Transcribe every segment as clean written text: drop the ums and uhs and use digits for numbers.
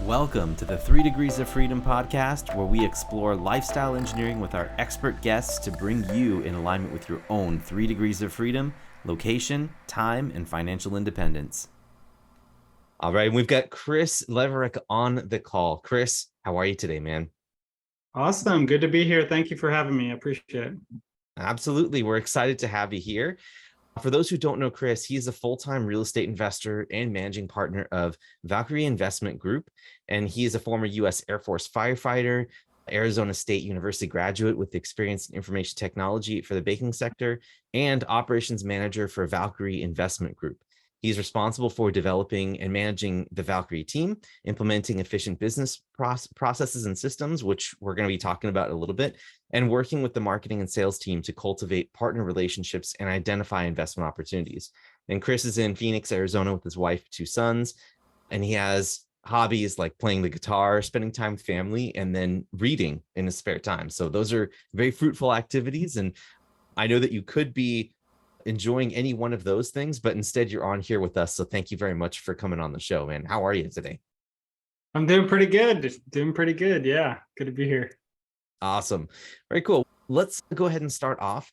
Welcome to the 3 Degrees of Freedom podcast, where we explore lifestyle engineering with our expert guests to bring you in alignment with your own 3 degrees of freedom, location, time, and financial independence. All right, we've got Chris Levarek on the call. Chris, how are you today, man? Awesome. Good to be here. Thank you for having me. I appreciate it. Absolutely. We're excited to have you here. For those who don't know Chris, he's a full-time real estate investor and managing partner of Valkere Investment Group, and he is a former U.S. Air Force firefighter, Arizona State University graduate with experience in information technology for the banking sector, and operations manager for Valkere Investment Group. He's responsible for developing and managing the Valkere team, implementing efficient business processes and systems, which we're going to be talking about a little bit, and working with the marketing and sales team to cultivate partner relationships and identify investment opportunities. And Chris is in Phoenix, Arizona with his wife, 2 sons, and he has hobbies like playing the guitar, spending time with family, and then reading in his spare time. So those are very fruitful activities. And I know that you could be enjoying any one of those things, but instead you're on here with us. So thank you very much for coming on the show, man. How are you today? I'm doing pretty good. Yeah. Good to be here. Awesome. Very cool. Let's go ahead and start off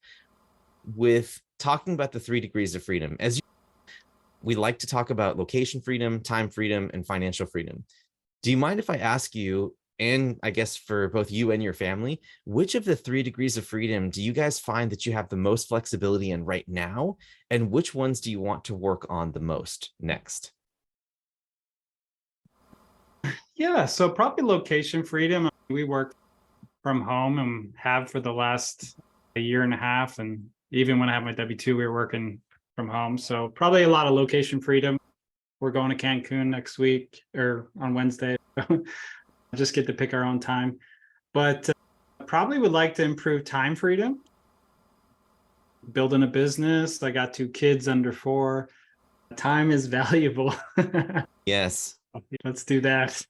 with talking about the 3 degrees of freedom. We like to talk about location freedom, time freedom, and financial freedom. Do you mind if I ask you, and I guess for both you and your family, which of the 3 degrees of freedom do you guys find that you have the most flexibility in right now? And which ones do you want to work on the most next? Yeah. So probably location freedom. We work from home and have for the last year and a half. And even when I have my W-2, we were working from home. So probably a lot of location freedom. We're going to Cancun next week or on Wednesday. Just get to pick our own time. But probably would like to improve time freedom. Building a business. I got 2 kids under 4. Time is valuable. Yes. Let's do that.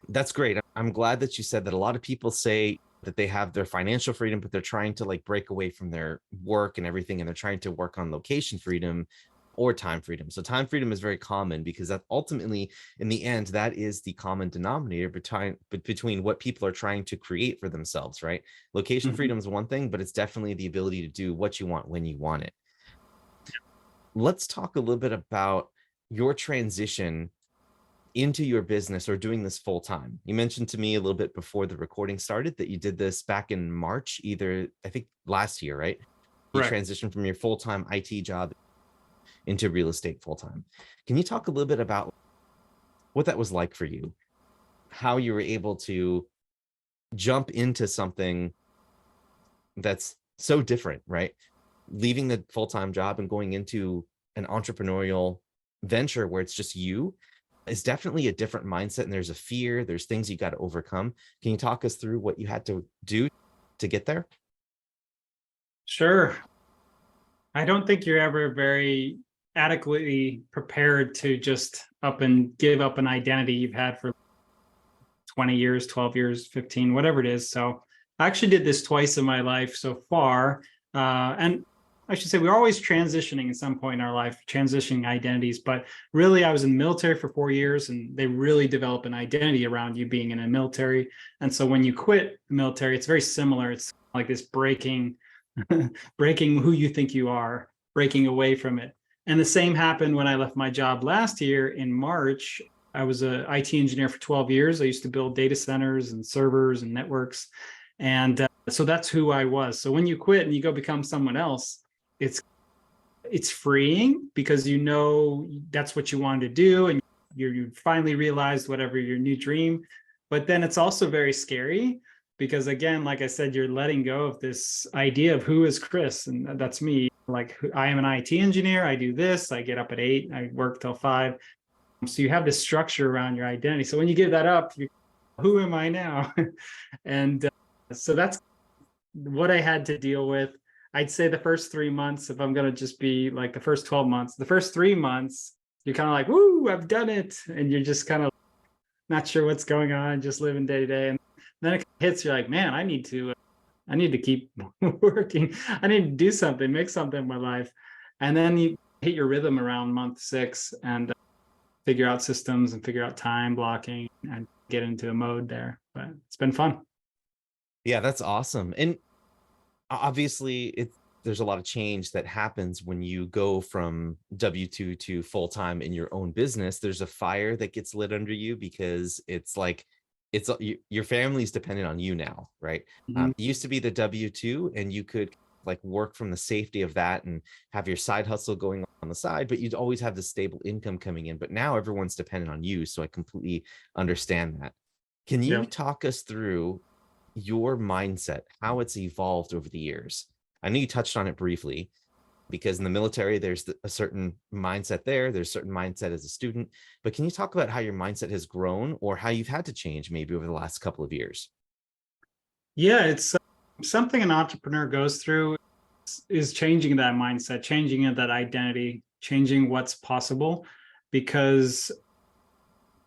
That's great. I'm glad that you said that. A lot of people say that they have their financial freedom, but they're trying to like break away from their work and everything, and they're trying to work on location freedom or time freedom. So time freedom is very common because that ultimately, in the end, that is the common denominator between what people are trying to create for themselves, right? Location freedom is one thing, but it's definitely the ability to do what you want when you want it. Let's talk a little bit about your transition into your business or doing this full time. You mentioned to me a little bit before the recording started that you did this back in March, I think last year, right? You transitioned from your full-time IT job into real estate full-time. Can you talk a little bit about what that was like for you? How you were able to jump into something that's so different, right? Leaving the full-time job and going into an entrepreneurial venture where it's just you is definitely a different mindset, and there's a fear, there's things you got to overcome. Can you talk us through what you had to do to get there? Sure. I don't think you're ever very adequately prepared to just up and give up an identity you've had for 20 years, 12 years, 15, whatever it is. So I actually did this twice in my life so far. And I should say we're always transitioning at some point in our life, transitioning identities. But really, I was in the military for 4 years, and they really develop an identity around you being in a military. And so when you quit the military, it's very similar. It's like this breaking who you think you are, breaking away from it. And the same happened when I left my job last year in March. I was an IT engineer for 12 years. I used to build data centers and servers and networks. And so that's who I was. So when you quit and you go become someone else, it's freeing because you know that's what you wanted to do, and you finally realized whatever your new dream. But then it's also very scary because, again, like I said, you're letting go of this idea of who is Chris, and that's me. Like, I am an IT engineer. I do this. I get up at 8. I work till 5. So you have this structure around your identity. So when you give that up, who am I now? And so that's what I had to deal with. I'd say the first 3 months, if I'm going to just be like the first 12 months, the first 3 months, you're kind of like, woo, I've done it. And you're just kind of not sure what's going on, just living day to day. And then it hits, you're like, man, I need to keep working. I need to do something, make something in my life. And then you hit your rhythm around month 6. And figure out systems and figure out time blocking and get into a mode there. But it's been fun. Yeah, that's awesome. And obviously there's a lot of change that happens when you go from W-2 to full-time in your own business. There's a fire that gets lit under you because it's like your family's dependent on you now, right? Mhm. It used to be the W-2 and you could like work from the safety of that and have your side hustle going on the side, but you'd always have the stable income coming in. But now everyone's dependent on you, so I completely understand that. Can Yeah. you talk us through your mindset, how it's evolved over the years? I know you touched on it briefly because in the military, there's a certain mindset there. There's a certain mindset as a student, but can you talk about how your mindset has grown or how you've had to change maybe over the last couple of years? Yeah, it's something an entrepreneur goes through is changing that mindset, changing that identity, changing what's possible, because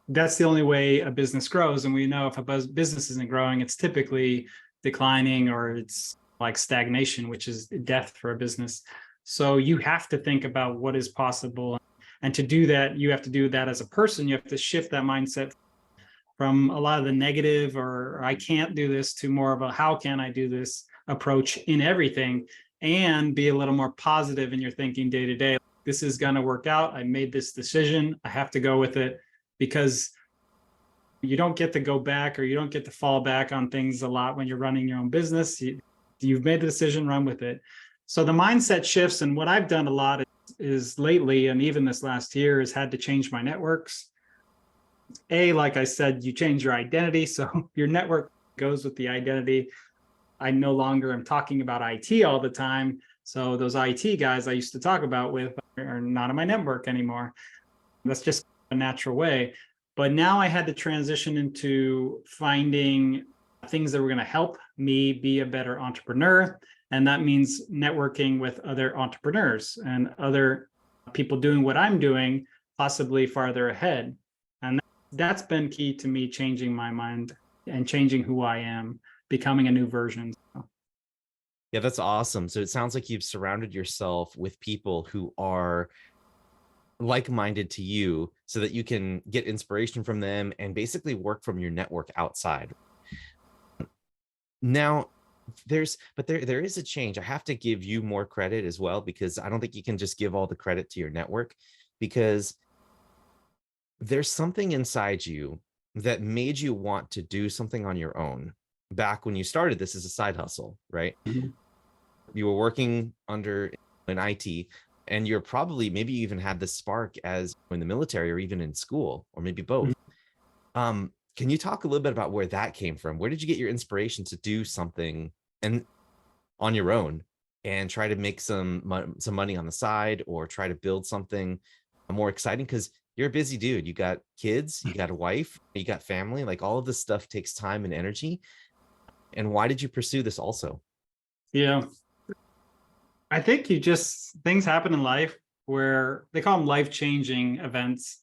that's the only way a business grows. And we know if a business isn't growing, it's typically declining or it's like stagnation, which is death for a business. So you have to think about what is possible. And to do that, you have to do that as a person. You have to shift that mindset from a lot of the negative or I can't do this to more of a how can I do this approach in everything, and be a little more positive in your thinking day to day. This is going to work out. I made this decision. I have to go with it, because you don't get to go back or you don't get to fall back on things a lot when you're running your own business. You've made the decision, run with it. So the mindset shifts. And what I've done a lot is lately, and even this last year, is had to change my networks. Like I said, you change your identity. So your network goes with the identity. I no longer am talking about IT all the time. So those IT guys I used to talk about with are not in my network anymore. That's just a natural way. But now I had to transition into finding things that were going to help me be a better entrepreneur. And that means networking with other entrepreneurs and other people doing what I'm doing, possibly farther ahead. And that's been key to me changing my mind and changing who I am, becoming a new version. Yeah, that's awesome. So it sounds like you've surrounded yourself with people who are like-minded to you so that you can get inspiration from them and basically work from your network outside. Now, there is a change. I have to give you more credit as well, because I don't think you can just give all the credit to your network, because there's something inside you that made you want to do something on your own back when you started this as a side hustle, right? Mhm. You were working under an IT, and you're probably, maybe you even had this spark as in the military or even in school, or maybe both. Can you talk a little bit about where that came from? Where did you get your inspiration to do something and on your own and try to make some money on the side, or try to build something more exciting? Because you're a busy dude. You got kids, you got a wife, you got family. Like, all of this stuff takes time and energy. And why did you pursue this also? Yeah. I think things happen in life where they call them life-changing events.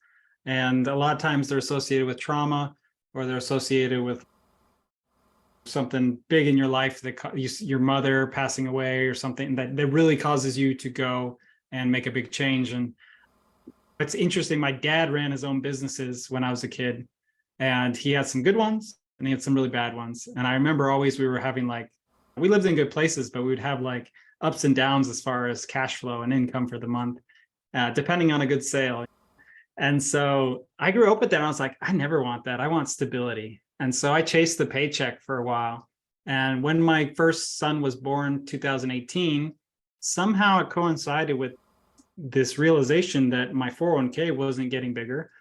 And a lot of times they're associated with trauma, or they're associated with something big in your life, that your mother passing away or something that really causes you to go and make a big change. And it's interesting. My dad ran his own businesses when I was a kid, and he had some good ones and he had some really bad ones. And I remember always we were having we lived in good places, but we would have like ups and downs as far as cash flow and income for the month, depending on a good sale. And so I grew up with that. And I was like, I never want that. I want stability. And so I chased the paycheck for a while. And when my first son was born, 2018, somehow it coincided with this realization that my 401k wasn't getting bigger.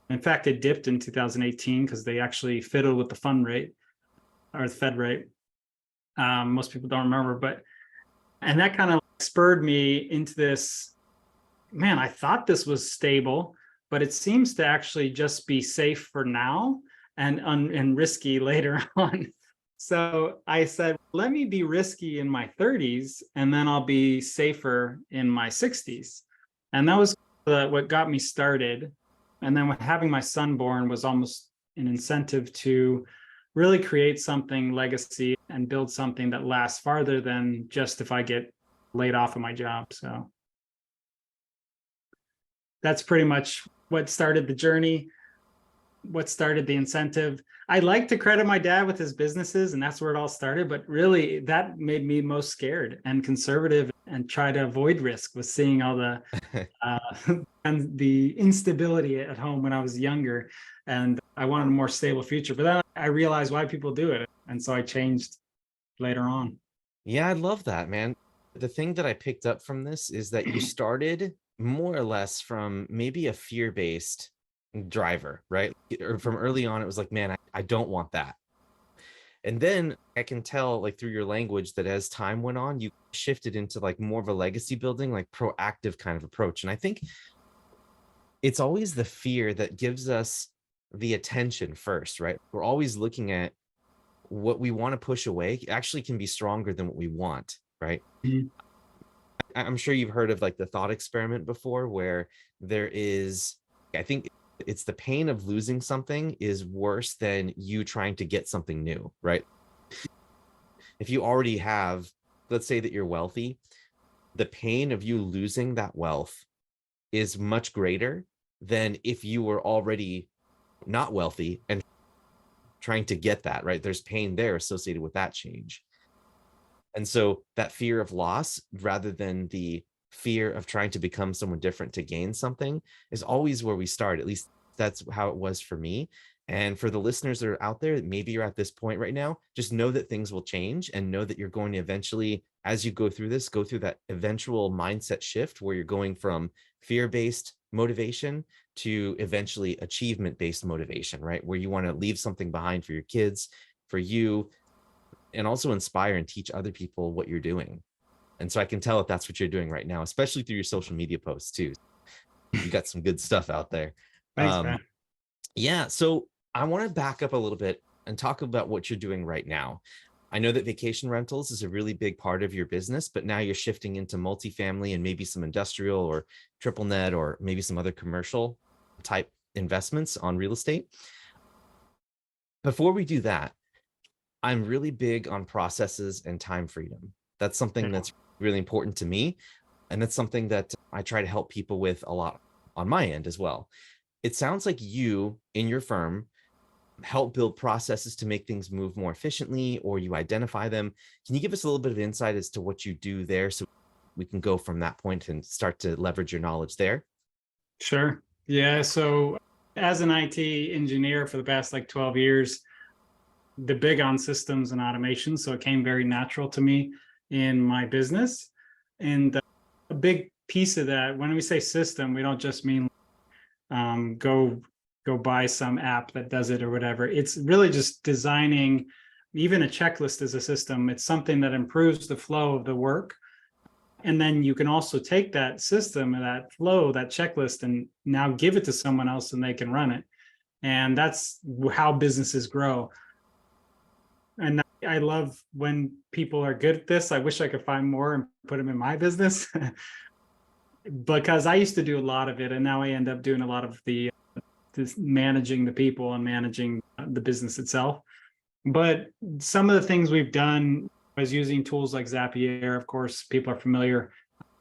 In fact, it dipped in 2018 because they actually fiddled with the fund rate, or the Fed rate. Most people don't remember, and that kind of spurred me into this. Man, I thought this was stable, but it seems to actually just be safe for now and risky later on. So I said, let me be risky in my 30s, and then I'll be safer in my 60s. And that was what got me started. And then having my son born was almost an incentive to really create something legacy and build something that lasts farther than just if I get laid off of my job. So that's pretty much what started the journey, what started the incentive. I like to credit my dad with his businesses, and that's where it all started. But really, that made me most scared and conservative and try to avoid risk, was seeing all the and the instability at home when I was younger. And I wanted a more stable future. But then I realized why people do it. And so I changed later on. Yeah, I love that, man. The thing that I picked up from this is that you started more or less from maybe a fear-based driver, right? Or from early on, it was like, man, I don't want that. And then I can tell, like, through your language, that as time went on, you shifted into like more of a legacy building, like proactive kind of approach. And I think it's always the fear that gives us the attention first, right? We're always looking at what we want to push away actually can be stronger than what we want, right? Mhm. I'm sure you've heard of like the thought experiment before, where there is, I think it's the pain of losing something is worse than you trying to get something new, right? If you already have, let's say that you're wealthy, the pain of you losing that wealth is much greater than if you were already not wealthy and trying to get that, right? There's pain there associated with that change. And so that fear of loss, rather than the fear of trying to become someone different to gain something, is always where we start. At least that's how it was for me. And for the listeners that are out there, maybe you're at this point right now, just know that things will change, and know that you're going to eventually, as you go through this, go through that eventual mindset shift where you're going from fear-based motivation to eventually achievement-based motivation, right? Where you want to leave something behind for your kids, for you, and also inspire and teach other people what you're doing. And so I can tell that that's what you're doing right now, especially through your social media posts too. You got some good stuff out there. Thanks, man. Yeah. So I want to back up a little bit and talk about what you're doing right now. I know that vacation rentals is a really big part of your business, but now you're shifting into multifamily and maybe some industrial or triple net or maybe some other commercial type investments on real estate. Before we do that, I'm really big on processes and time freedom. That's something Yeah. that's really important to me. And that's something that I try to help people with a lot on my end as well. It sounds like you in your firm help build processes to make things move more efficiently, or you identify them. Can you give us a little bit of insight as to what you do there, so we can go from that point and start to leverage your knowledge there? Sure. Yeah. So as an IT engineer for the past like 12 years, the big on systems and automation. So it came very natural to me in my business. And a big piece of that, when we say system, we don't just mean go buy some app that does it or whatever. It's really just designing. Even a checklist is a system. It's something that improves the flow of the work. And then you can also take that system and that flow, that checklist, and now give it to someone else and they can run it. And that's how businesses grow. And I love when people are good at this. I wish I could find more and put them in my business because I used to do a lot of it, and now I end up doing a lot of the this managing the people and managing the business itself. But some of the things we've done is using tools like Zapier. Of course, people are familiar,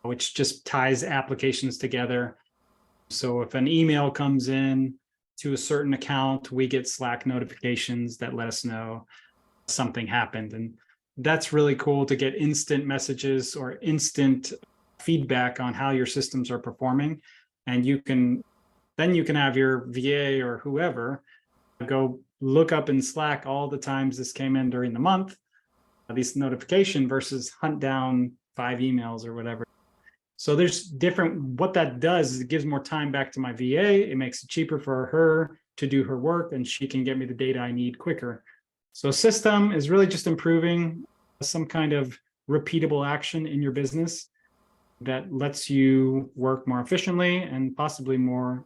which just ties applications together. So if an email comes in to a certain account, we get Slack notifications that let us know something happened. And that's really cool to get instant messages or instant feedback on how your systems are performing. And you can have your VA or whoever go look up in Slack all the times this came in during the month, these notification, versus hunt down 5 emails or whatever. So there's different, what that does is it gives more time back to my VA. It makes it cheaper for her to do her work, and she can get me the data I need quicker. So system is really just improving some kind of repeatable action in your business that lets you work more efficiently and possibly more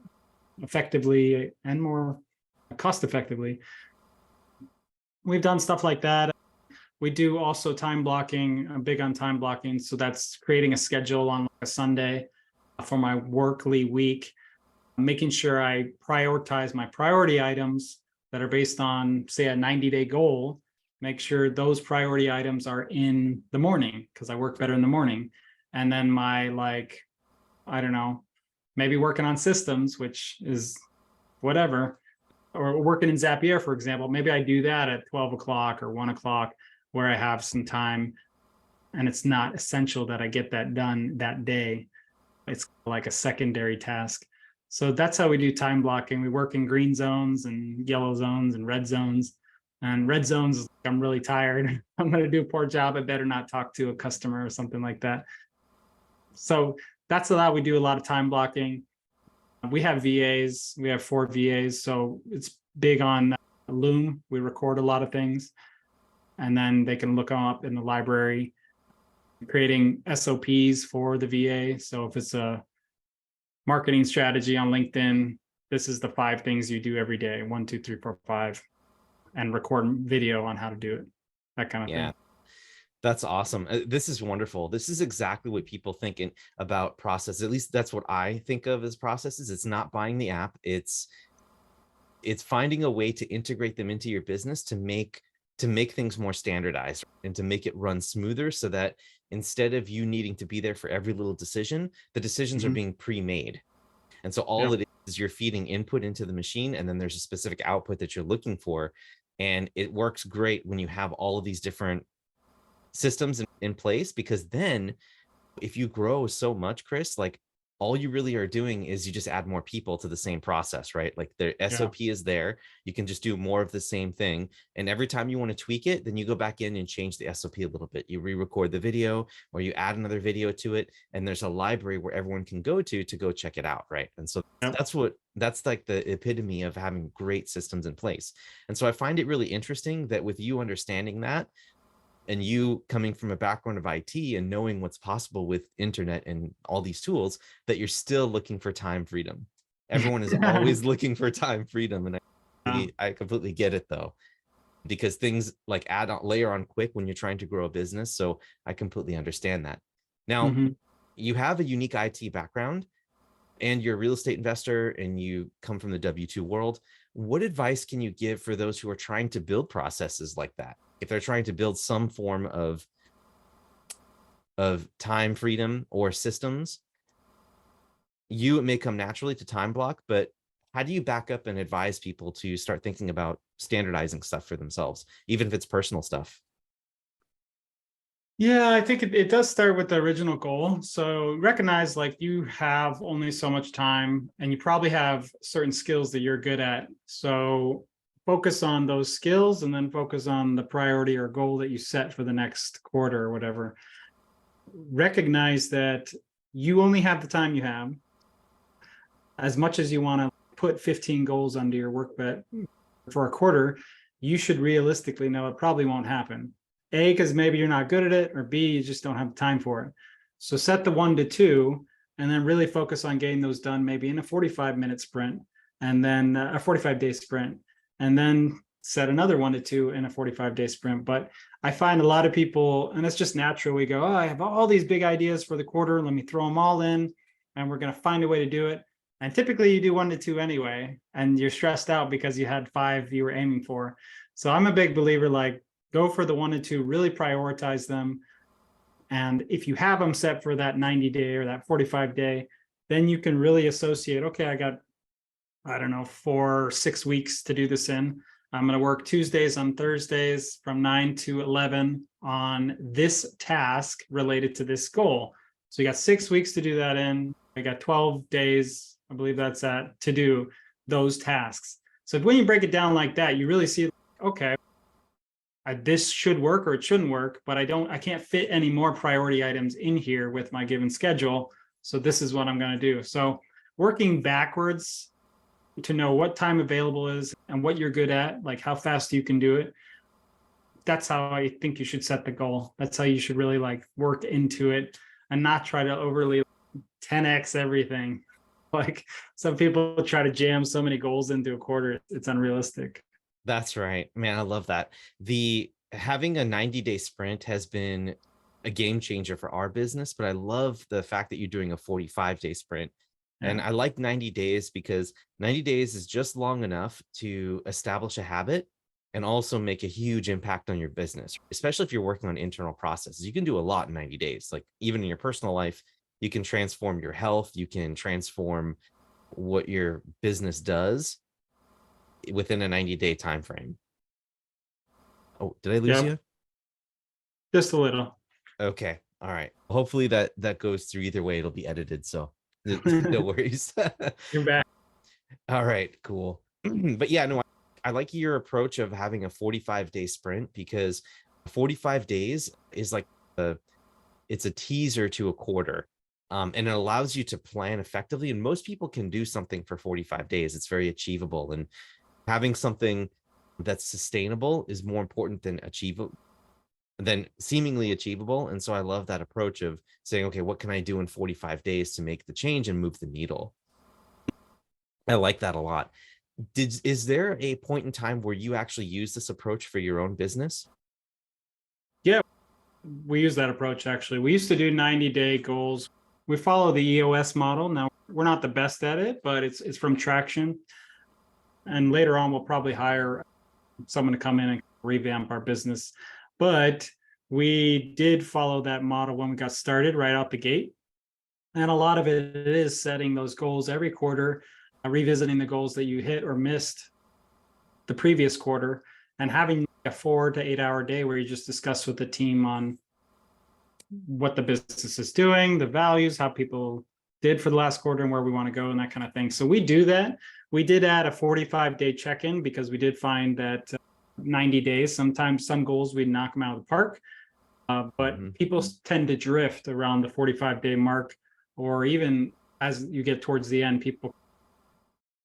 effectively and more cost effectively. We've done stuff like that. We do also time blocking. I'm big on time blocking. So that's creating a schedule on a Sunday for my workly week, making sure I prioritize my priority items that are based on, say, a 90-day goal. Make sure those priority items are in the morning because I work better in the morning. And then my, like, I don't know, maybe working on systems, which is whatever, or working in Zapier, for example. Maybe I do that at 12 o'clock or 1 o'clock where I have some time, and it's not essential that I get that done that day. It's like a secondary task. So that's how we do time blocking. We work in green zones and yellow zones and red zones. And red zones, I'm really tired. I'm going to do a poor job. I better not talk to a customer or something like that. So that's how we do a lot of time blocking. We have VAs. We have 4 VAs. So it's big on Loom. We record a lot of things, and then they can look them up in the library, creating SOPs for the VA. So if it's a marketing strategy on LinkedIn, this is the 5 things you do every day, 1, 2, 3, 4, 5, and record video on how to do it, that kind of thing. That's awesome. This is wonderful. This is exactly what people think about process. At least that's what I think of as processes. It's not buying the app. It's finding a way to integrate them into your business to make things more standardized and to make it run smoother, so that instead of you needing to be there for every little decision, the decisions are being pre-made. And so all it is you're feeding input into the machine, and then there's a specific output that you're looking for. And it works great when you have all of these different systems in place, because then if you grow so much, Chris, like all you really are doing is you just add more people to the same process, right? Like the SOP is there. You can just do more of the same thing. And every time you want to tweak it, then you go back in and change the SOP a little bit. You re-record the video, or you add another video to it. And there's a library where everyone can go to go check it out, right? And so that's like the epitome of having great systems in place. And so I find it really interesting that with you understanding that, and you coming from a background of IT and knowing what's possible with internet and all these tools, that you're still looking for time freedom. Everyone is always looking for time freedom. And I completely get it though, because things like layer on quick when you're trying to grow a business. So I completely understand that. Now, you have a unique IT background, and you're a real estate investor, and you come from the W-2 world. What advice can you give for those who are trying to build processes like that? If they're trying to build some form of time freedom or systems, it may come naturally to time block, but how do you back up and advise people to start thinking about standardizing stuff for themselves, even if it's personal stuff? Yeah, I think it does start with the original goal. So recognize like you have only so much time, and you probably have certain skills that you're good at. So focus on those skills, and then focus on the priority or goal that you set for the next quarter or whatever. Recognize that you only have the time you have. As much as you want to put 15 goals under your work bet for a quarter, you should realistically know it probably won't happen. A, because maybe you're not good at it, or B, you just don't have time for it. So set the 1 to 2, and then really focus on getting those done, maybe in a 45-minute sprint, and then a 45-day sprint, and then set another 1 to 2 in a 45-day sprint. But I find a lot of people, and it's just natural, we go, oh, I have all these big ideas for the quarter, let me throw them all in, and we're going to find a way to do it. And typically you do 1 to 2 anyway, and you're stressed out because you had 5 you were aiming for. So I'm a big believer, like, go for the 1 to 2, really prioritize them. And if you have them set for that 90-day or that 45-day, then you can really associate, okay, I got, I don't know, 4 or 6 weeks to do this in. I'm going to work Tuesdays on Thursdays from 9 to 11 on this task related to this goal. So you got 6 weeks to do that in. I got 12 days, I believe that's to do those tasks. So when you break it down like that, you really see, okay, this should work or it shouldn't work, but I can't fit any more priority items in here with my given schedule. So this is what I'm going to do. So working backwards to know what time available is and what you're good at, like how fast you can do it. That's how I think you should set the goal. That's how you should really like work into it, and not try to overly 10x everything. Like some people try to jam so many goals into a quarter, it's unrealistic. That's right, man. I love that. Having a 90-day sprint has been a game changer for our business, but I love the fact that you're doing a 45-day sprint. And I like 90 days because 90 days is just long enough to establish a habit and also make a huge impact on your business, especially if you're working on internal processes. You can do a lot in 90 days, like even in your personal life, you can transform your health, you can transform what your business does within a 90-day time frame. Oh, did I lose Yep. you? Just a little. Okay. All right. Hopefully that goes through. Either way, it'll be edited, so no worries. You're back. All right, cool. But yeah, no, I like your approach of having a 45-day sprint, because 45 days is like it's a teaser to a quarter. And it allows you to plan effectively. And most people can do something for 45 days. It's very achievable. And having something that's sustainable is more important than seemingly achievable. And so I love that approach of saying, okay, what can I do in 45 days to make the change and move the needle? I like that a lot. Is there a point in time where you actually use this approach for your own business? Yeah, we use that approach actually. We used to do 90-day goals. We follow the EOS model. Now, we're not the best at it, but it's from Traction. And later on, we'll probably hire someone to come in and revamp our business. But we did follow that model when we got started right out the gate. And a lot of it is setting those goals every quarter, revisiting the goals that you hit or missed the previous quarter, and having a 4 to 8 hour day where you just discuss with the team on what the business is doing, the values, how people did for the last quarter, and where we want to go, and that kind of thing. So we do that. We did add a 45-day check-in because we did find that 90 days, sometimes some goals we knock them out of the park, but people tend to drift around the 45-day mark, or even as you get towards the end, people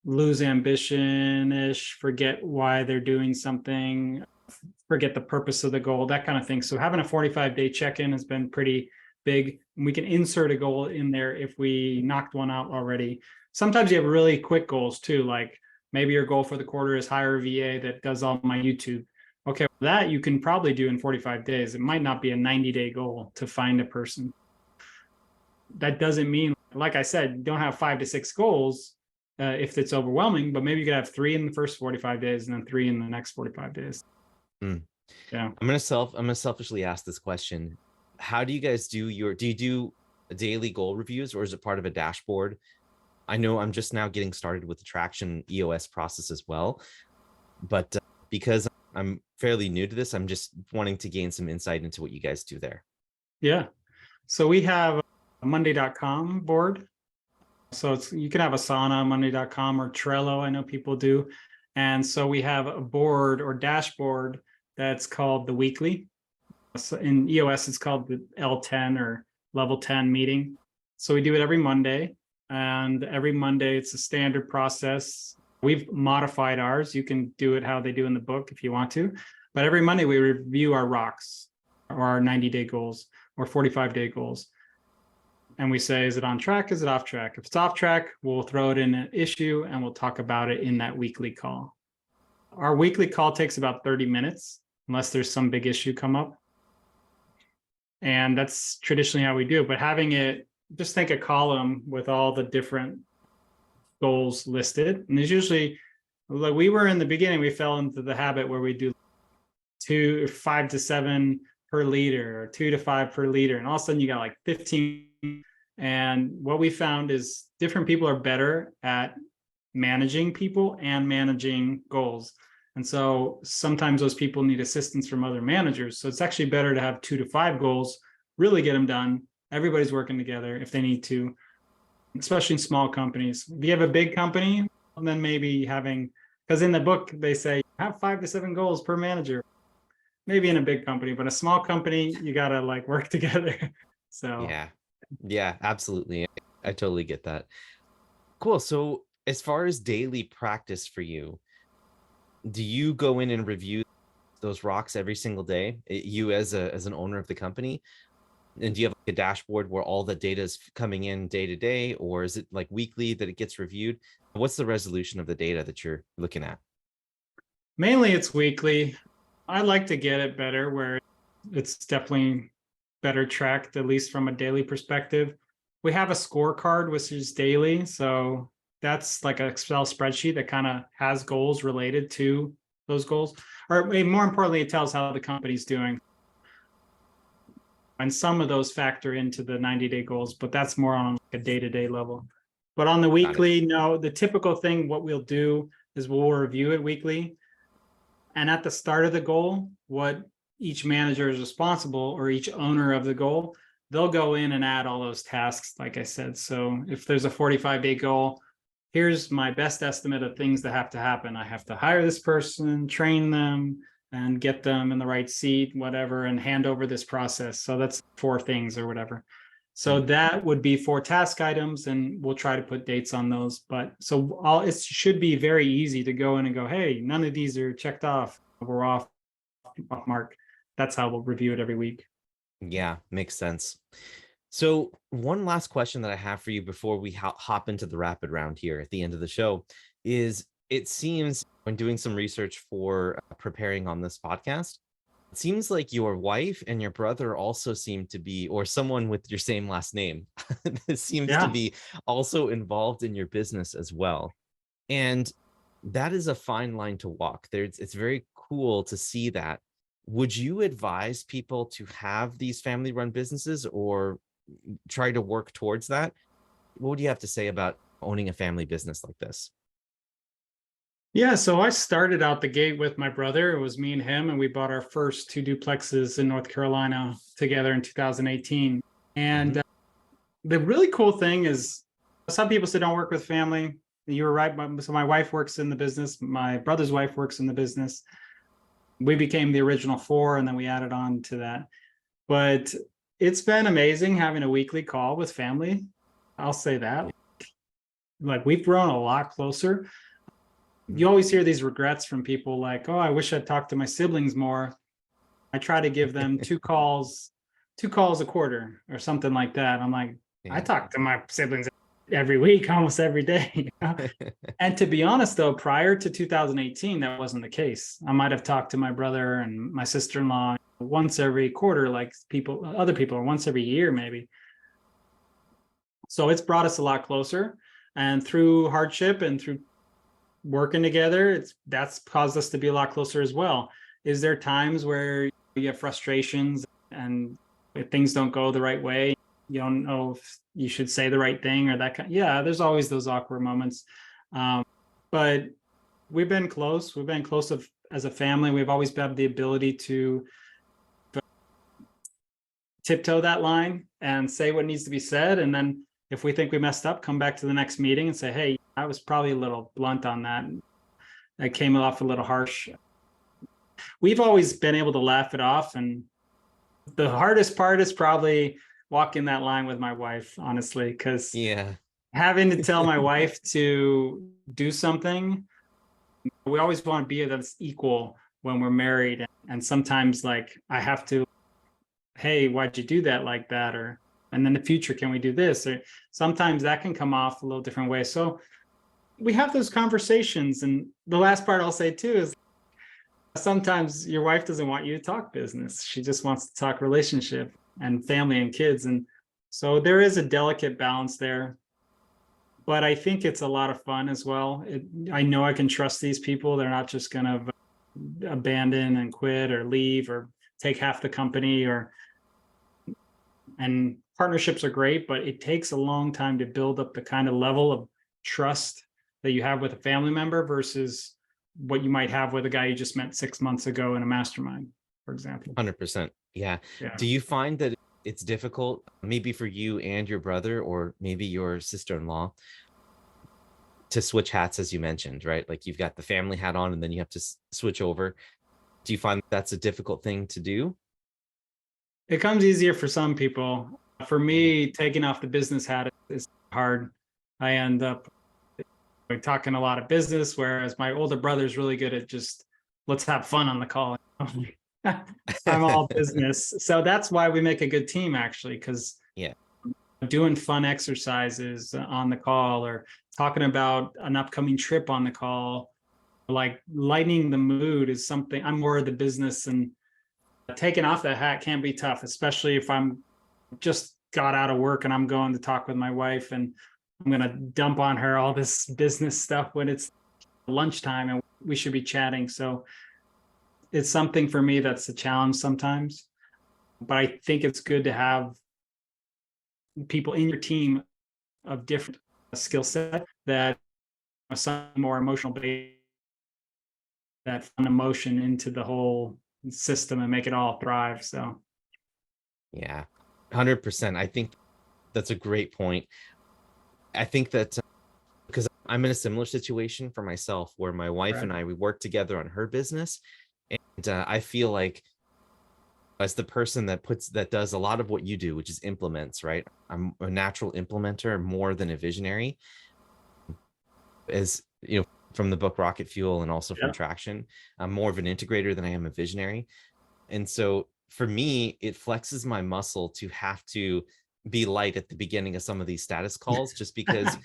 lose ambition-ish, forget why they're doing something, forget the purpose of the goal, that kind of thing. So having a 45-day check-in has been pretty big. We can insert a goal in there if we knocked one out already. Sometimes you have really quick goals too, like maybe your goal for the quarter is hire a VA that does all my YouTube. Okay, that you can probably do in 45 days. It might not be a 90-day goal to find a person. That doesn't mean, like I said, you don't have 5 to 6 goals if it's overwhelming, but maybe you could have 3 in the first 45 days and then 3 in the next 45 days. Yeah. I'm gonna selfishly ask this question. How do you guys do you do daily goal reviews, or is it part of a dashboard? I know I'm just now getting started with the Traction EOS process as well, but because I'm fairly new to this, I'm just wanting to gain some insight into what you guys do there. Yeah. So we have a Monday.com board. So you can have Asana, Monday.com, or Trello. I know people do. And so we have a board or dashboard that's called the weekly. So in EOS, it's called the L10 or level 10 meeting. So we do it every Monday. And every Monday, it's a standard process. We've modified ours. You can do it how they do in the book if you want to. But every Monday, we review our rocks, or our 90-day goals, or 45-day goals. And we say, is it on track? Is it off track? If it's off track, we'll throw it in an issue and we'll talk about it in that weekly call. Our weekly call takes about 30 minutes, unless there's some big issue come up. And that's traditionally how we do it. But having it, just think a column with all the different goals listed. And there's usually, like we were in the beginning, we fell into the habit where we do 5 to 7 per leader, or 2 to 5 per leader. And all of a sudden you got like 15. And what we found is different people are better at managing people and managing goals. And so sometimes those people need assistance from other managers. So it's actually better to have 2 to 5 goals, really get them done. Everybody's working together if they need to, especially in small companies. If you have a big company, then maybe having, because in the book, they say have 5 to 7 goals per manager, maybe in a big company, but a small company, you got to like work together. So yeah, absolutely. I totally get that. Cool. So as far as daily practice for you, do you go in and review those rocks every single day, you as an owner of the company? And do you have like a dashboard where all the data is coming in day to day, or is it like weekly that it gets reviewed? What's the resolution of the data that you're looking at? Mainly it's weekly. I like to get it better where it's definitely better tracked, at least from a daily perspective. We have a scorecard, which is daily. So that's like an Excel spreadsheet that kind of has goals related to those goals. Or more importantly, it tells how the company's doing. And some of those factor into the 90-day goals, but that's more on like a day-to-day level. But on the weekly, no, the typical thing, what we'll do is we'll review it weekly. And at the start of the goal, what each manager is responsible, or each owner of the goal, they'll go in and add all those tasks, like I said. So if there's a 45-day goal, here's my best estimate of things that have to happen. I have to hire this person, train them, and get them in the right seat, whatever, and hand over this process. So that's 4 things or whatever. So that would be 4 task items, and we'll try to put dates on those. But so it should be very easy to go in and go, hey, none of these are checked off. We're off mark. That's how we'll review it every week. Yeah, makes sense. So one last question that I have for you before we hop into the rapid round here at the end of the show is, it seems when doing some research for preparing on this podcast, it seems like your wife and your brother also seem to be, or someone with your same last name seems to be also involved in your business as well. And that is a fine line to walk. It's very cool to see that. Would you advise people to have these family-run businesses or try to work towards that? What would you have to say about owning a family business like this? Yeah, so I started out the gate with my brother. It was me and him, and we bought our first 2 duplexes in North Carolina together in 2018. And the really cool thing is, some people say don't work with family. You were right. So my wife works in the business. My brother's wife works in the business. We became the original 4, and then we added on to that. But it's been amazing having a weekly call with family. I'll say that. Like, we've grown a lot closer. You always hear these regrets from people like, oh, I wish I'd talked to my siblings more. I try to give them 2 calls a quarter or something like that. I'm like, I talk to my siblings every week, almost every day. And to be honest, though, prior to 2018, that wasn't the case. I might have talked to my brother and my sister-in-law once every quarter, like other people, or once every year, maybe. So it's brought us a lot closer. And through hardship and through working together, that's caused us to be a lot closer as well. Is there times where you have frustrations and if things don't go the right way, you don't know if you should say the right thing or that kind? Yeah, there's always those awkward moments. But we've been close. We've been close as a family. We've always had the ability to tiptoe that line and say what needs to be said. And then if we think we messed up, come back to the next meeting and say, hey, I was probably a little blunt on that. I came off a little harsh. We've always been able to laugh it off. And the hardest part is probably walking that line with my wife, honestly, because having to tell my wife to do something, we always want to be that's equal when we're married. And sometimes, like, I have to, hey, why'd you do that like that? Or, and in the future, can we do this? Or sometimes that can come off a little different way. So we have those conversations. And the last part I'll say too is, sometimes your wife doesn't want you to talk business. She just wants to talk relationship and family and kids. And so there is a delicate balance there. But I think it's a lot of fun as well. I know I can trust these people. They're not just going to abandon and quit or leave or take half the company. And partnerships are great, but it takes a long time to build up the kind of level of trust that you have with a family member versus what you might have with a guy you just met 6 months ago in a mastermind, for example. 100%. Yeah. Do you find that it's difficult, maybe for you and your brother, or maybe your sister-in-law, to switch hats, as you mentioned, right? Like, you've got the family hat on and then you have to switch over. Do you find that's a difficult thing to do? It comes easier for some people. For me, taking off the business hat is hard. I end up talking a lot of business, whereas my older brother is really good at just, let's have fun on the call. I'm all business. So that's why we make a good team, actually, because doing fun exercises on the call or talking about an upcoming trip on the call, like lightening the mood, is something. I'm more of the business, and taking off that hat can be tough, especially if I'm just got out of work and I'm going to talk with my wife and I'm going to dump on her all this business stuff when it's lunchtime and we should be chatting. So it's something for me that's a challenge sometimes. But I think it's good to have people in your team of different skill set that are some more emotional based, that fun emotion into the whole system and make it all thrive. So Yeah, 100%. I think that's a great point. I think that because I'm in a similar situation for myself where my wife right. and I, we work together on her business. And I feel like as the person that does a lot of what you do, which is implements, right? I'm a natural implementer more than a visionary. As you know, from the book Rocket Fuel and also from Yeah. Traction, I'm more of an integrator than I am a visionary. And so for me, it flexes my muscle to have to be light at the beginning of some of these status calls, just because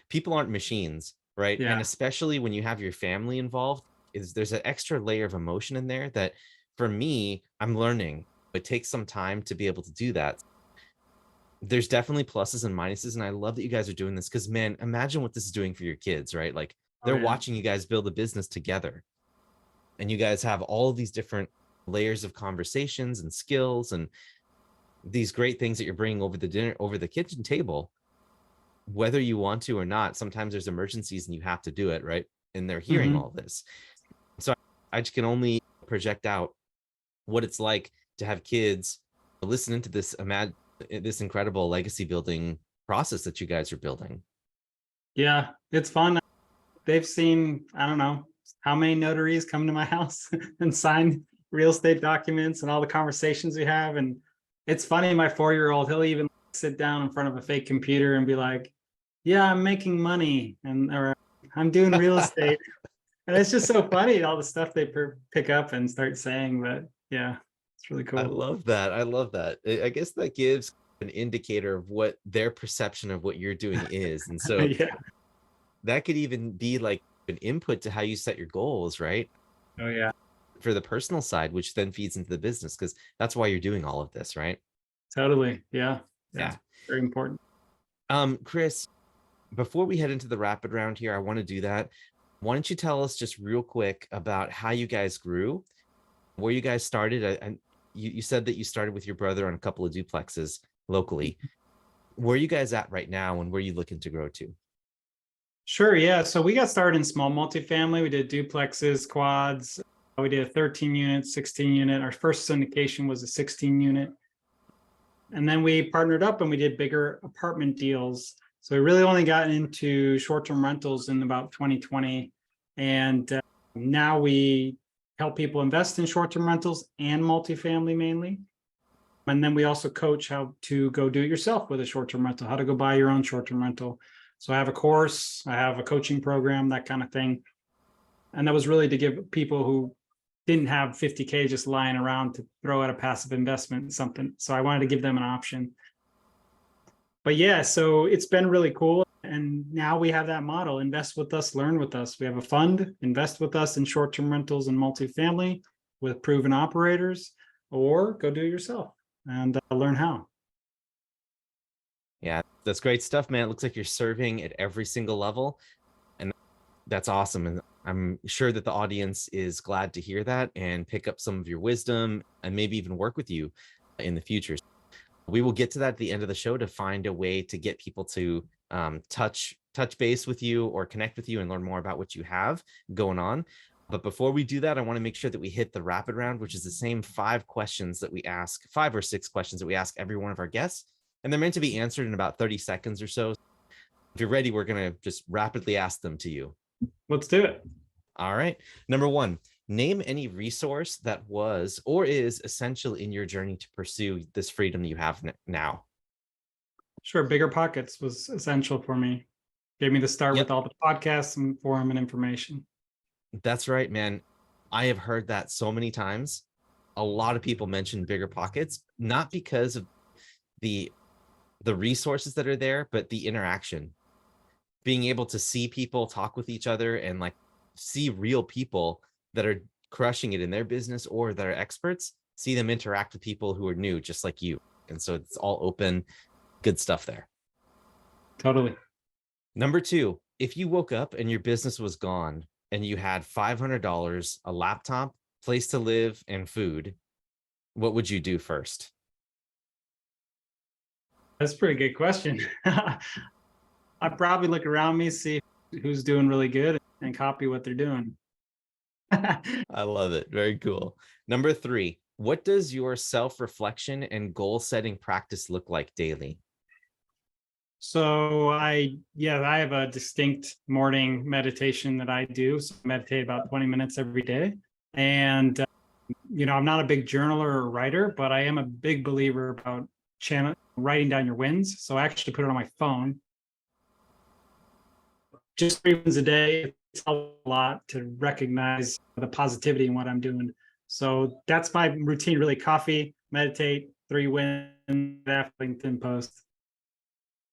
people aren't machines, right? And Yeah. especially when you have your family involved, is there's an extra layer of emotion in there that for me, I'm learning. It takes some time to be able to do that. There's definitely pluses and minuses, and I love that you guys are doing this because, man, imagine what this is doing for your kids, right? Like Oh they're yeah. watching you guys build a business together, and you guys have all of these different layers of conversations and skills and these great things that you're bringing over the kitchen table, whether you want to or not. Sometimes there's emergencies and you have to do it, right? And they're hearing Hmm. all this. So I just can only project out what it's like to have kids listening to this incredible legacy building process that you guys are building. Yeah. It's fun. They've seen, I don't know how many notaries come to my house and sign real estate documents and all the conversations we have. And it's funny, my 4-year-old, he'll even sit down in front of a fake computer and be like, yeah, I'm making money, and or I'm doing real estate. And it's just so funny, all the stuff they pick up and start saying. But yeah, it's really I cool. love that. I love that. I guess that gives an indicator of what their perception of what you're doing is. And so Yeah. that could even be like an input to how you set your goals, right? Oh yeah. For the personal side, which then feeds into the business, because that's why you're doing all of this, right? Totally. Yeah. Yeah. Yeah. It's very important. Chris, before we head into the rapid round here, I want to do that. Why don't you tell us just real quick about how you guys grew, where you guys started? And you said that you started with your brother on a couple of duplexes locally. Where are you guys at right now, and where are you looking to grow to? Sure. Yeah. So we got started in small multifamily. We did duplexes, quads. We did a 13 unit, 16 unit. Our first syndication was a 16 unit. And then we partnered up and we did bigger apartment deals. So we really only got into short-term rentals in about 2020. And now we help people invest in short-term rentals and multifamily mainly. And then we also coach how to go do it yourself with a short-term rental, how to go buy your own short-term rental. So I have a course, I have a coaching program, that kind of thing. And that was really to give people who didn't have 50K just lying around to throw at a passive investment, something. So I wanted to give them an option. But yeah, so it's been really cool. And now we have that model: invest with us, learn with us. We have a fund, invest with us in short-term rentals and multifamily with proven operators, or go do it yourself and learn how. Yeah, that's great stuff, man. It looks like you're serving at every single level, and that's awesome. And I'm sure that the audience is glad to hear that and pick up some of your wisdom and maybe even work with you in the future. We will get to that at the end of the show to find a way to get people to touch base with you or connect with you and learn more about what you have going on. But before we do that, I want to make sure that we hit the rapid round, which is the same 5 or 6 questions that we ask every one of our guests. And they're meant to be answered in about 30 seconds or so. If you're ready, we're going to just rapidly ask them to you. Let's do it. All right. Number 1, name any resource that was or is essential in your journey to pursue this freedom you have now. Sure. Bigger Pockets was essential for me. Gave me the start with Yep, all the podcasts and forum and information. that's right, man. I have heard that so many times. A lot of people mention Bigger Pockets, not because of the resources that are there, but the interaction. Being able to see people talk with each other and like see real people that are crushing it in their business or that are experts, see them interact with people who are new, just like you. And so it's all open, good stuff there. Totally. Number 2, if you woke up and your business was gone and you had $500, a laptop, place to live, and food, what would you do first? That's a pretty good question. I'd probably look around me, see who's doing really good and copy what they're doing. I love it. Very cool. Number 3, what does your self-reflection and goal setting practice look like daily? So I have a distinct morning meditation that I do. So I meditate about 20 minutes every day. And, I'm not a big journaler or writer, but I am a big believer about writing down your wins. So I actually put it on my phone. Just 3 wins a day. It's a lot to recognize the positivity in what I'm doing. So that's my routine, really: coffee, meditate, 3 wins, after LinkedIn post.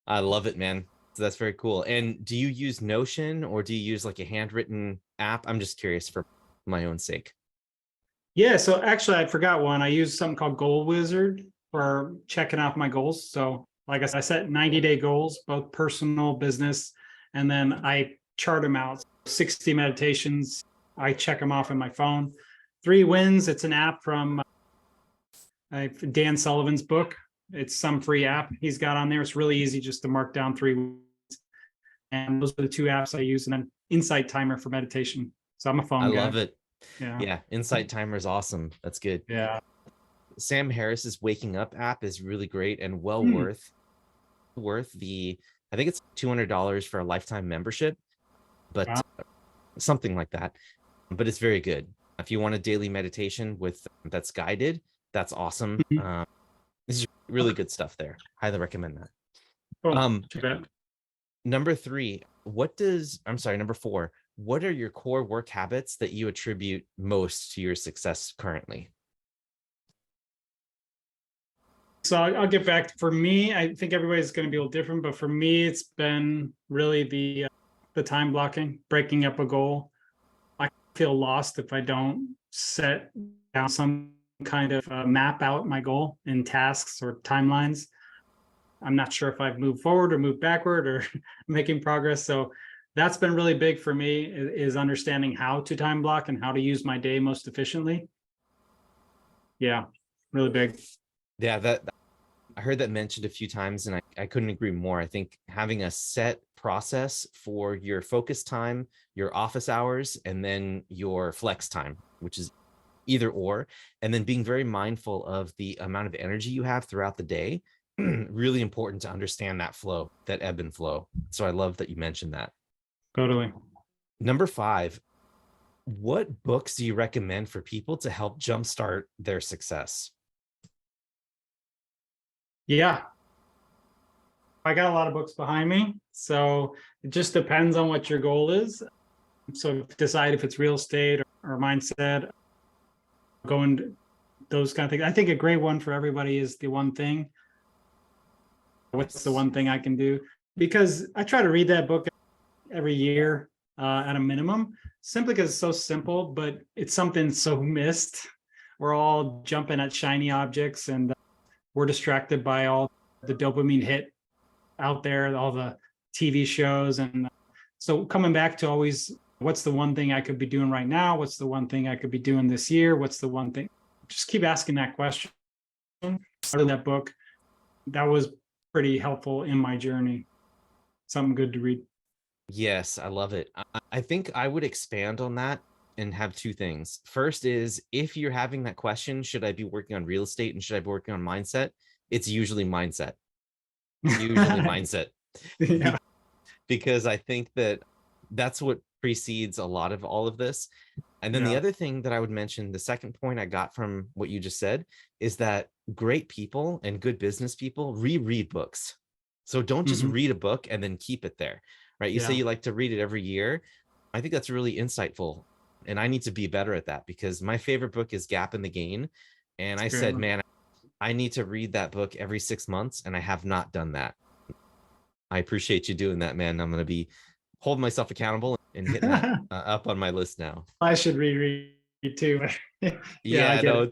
I love it, man. So that's very cool. And do you use Notion or do you use like a handwritten app? I'm just curious for my own sake. Yeah, so actually I forgot one. I use something called Goal Wizard for checking off my goals. So like I said, I set 90-day goals, both personal, business, and then I chart them out. 60 meditations, I check them off in my phone. 3 wins, it's an app from Dan Sullivan's book. It's some free app he's got on there. It's really easy just to mark down 3 wins. And those are the 2 apps I use, and then Insight Timer for meditation. So I'm a phone I guy. love it. Yeah. Yeah. Insight Timer is awesome. That's good. Yeah. Sam Harris's Waking Up app is really great and well worth the, I think it's $200 for a lifetime membership, but Wow. something like that. But it's very good. If you want a daily meditation that's guided, that's awesome. This is really good stuff there. Highly recommend that. Cool. Number 4, what are your core work habits that you attribute most to your success currently? So I'll get back. For me, I think everybody's going to be a little different, but for me, it's been really the time blocking, breaking up a goal. I feel lost if I don't set down some kind of map out my goal in tasks or timelines. I'm not sure if I've moved forward or moved backward or making progress. So that's been really big for me, is understanding how to time block and how to use my day most efficiently. Yeah, really big. Yeah, that I heard that mentioned a few times, and I couldn't agree more. I think having a set process for your focus time, your office hours, and then your flex time, which is either or, and then being very mindful of the amount of energy you have throughout the day. Really important to understand that flow, that ebb and flow. So I love that you mentioned that. Totally. Number 5, what books do you recommend for people to help jumpstart their success? Yeah, I got a lot of books behind me. So it just depends on what your goal is. So decide if it's real estate or mindset, going those kind of things. I think a great one for everybody is The One Thing. What's the one thing I can do? Because I try to read that book every year at a minimum, simply because it's so simple, but it's something so missed. We're all jumping at shiny objects, and we're distracted by all the dopamine hit out there, all the TV shows. And so coming back to always, what's the one thing I could be doing right now? What's the one thing I could be doing this year? What's the one thing? Just keep asking that question. That book, that was pretty helpful in my journey. Something good to read. Yes, I love it. I think I would expand on that and have 2 things. First is, if you're having that question, should I be working on real estate and should I be working on mindset? It's usually mindset. Usually mindset. Yeah. Because I think that's what precedes a lot of all of this. And then the other thing that I would mention, the second point I got from what you just said, is that great people and good business people reread books. So don't just read a book and then keep it there, right? You say you like to read it every year. I think that's really insightful. And I need to be better at that, because my favorite book is Gap in the Gain. And I said, man, I need to read that book every 6 months, and I have not done that. I appreciate you doing that, man. I'm going to be holding myself accountable and hitting that up on my list now. I should reread too. Yeah, no,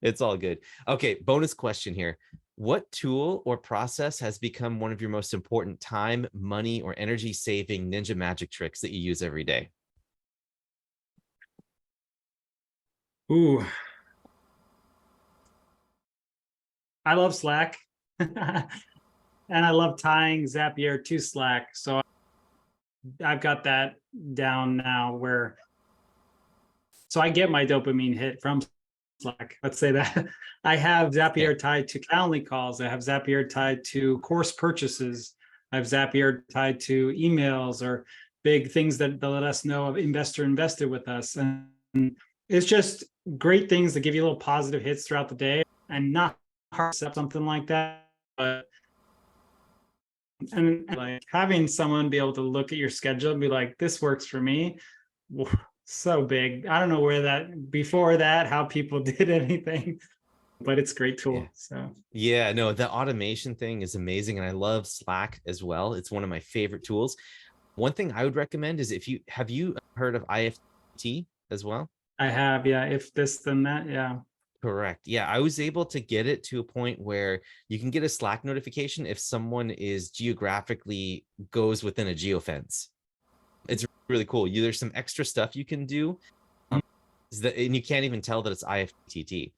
it's all good. Okay, bonus question here. What tool or process has become one of your most important time, money, or energy saving ninja magic tricks that you use every day? Ooh. I love Slack. And I love tying Zapier to Slack. So I've got that down now where, so I get my dopamine hit from Slack. Let's say that. I have Zapier tied to Calendly calls. I have Zapier tied to course purchases. I have Zapier tied to emails or big things that let us know of investor invested with us. And it's just great things that give you little positive hits throughout the day, and not hard to set up something like that. But and like having someone be able to look at your schedule and be like, this works for me. So big. I don't know where that before that, how people did anything, but it's a great tool. Yeah. So Yeah, no, the automation thing is amazing. And I love Slack as well. It's one of my favorite tools. One thing I would recommend is have you heard of IFT as well? I have, yeah, if this, then that, yeah. Correct. Yeah, I was able to get it to a point where you can get a Slack notification if someone is geographically goes within a geofence. It's really cool. There's some extra stuff you can do, and you can't even tell that it's IFTTT.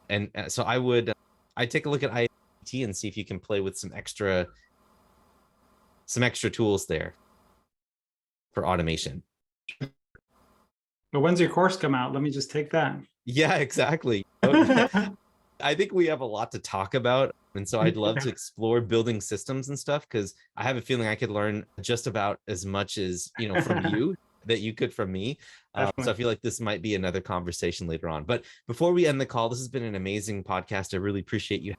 And so I'd take a look at IFTTT and see if you can play with some extra tools there for automation. But when's your course come out? Let me just take that. Yeah, exactly. I think we have a lot to talk about. And so I'd love to explore building systems and stuff, because I have a feeling I could learn just about as much as, from you that you could from me. So I feel like this might be another conversation later on. But before we end the call, this has been an amazing podcast. I really appreciate you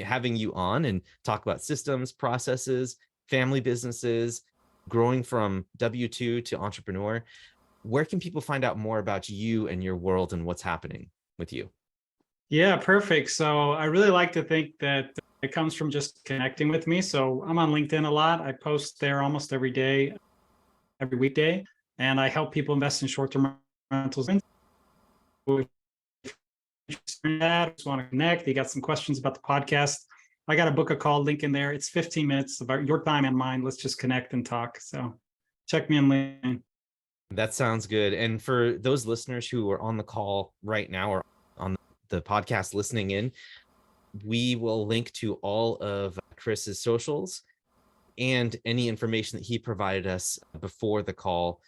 having you on and talk about systems, processes, family businesses, growing from W-2 to entrepreneur. Where can people find out more about you and your world and what's happening with you? Yeah, perfect. So I really like to think that it comes from just connecting with me. So I'm on LinkedIn a lot. I post there almost every day, every weekday, and I help people invest in short-term rentals. Just want to connect. You got some questions about the podcast, I got a book a call link in there. It's 15 minutes about your time and mine. Let's just connect and talk. So check me on LinkedIn. That sounds good. And for those listeners who are on the call right now or on the podcast listening in, we will link to all of Chris's socials and any information that he provided us before the call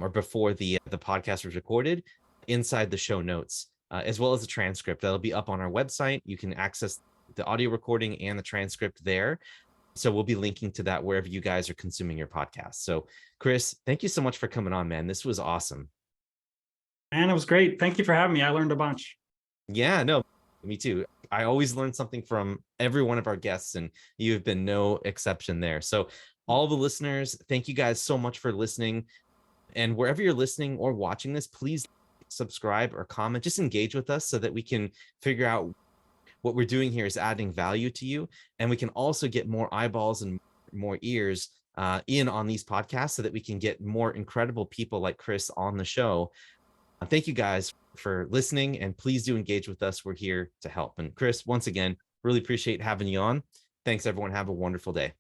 or before the podcast was recorded inside the show notes, as well as the transcript. That'll be up on our website. You can access the audio recording and the transcript there. So we'll be linking to that wherever you guys are consuming your podcast. So Chris, thank you so much for coming on, man. This was awesome. And it was great. Thank you for having me. I learned a bunch. Yeah, no, me too. I always learn something from every one of our guests, and you have been no exception there. So all the listeners, thank you guys so much for listening. And wherever you're listening or watching this, please subscribe or comment, just engage with us so that we can figure out what we're doing here is adding value to you. And we can also get more eyeballs and more ears in on these podcasts so that we can get more incredible people like Chris on the show. Thank you guys for listening, and please do engage with us. We're here to help. And Chris, once again, really appreciate having you on. Thanks, everyone. Have a wonderful day.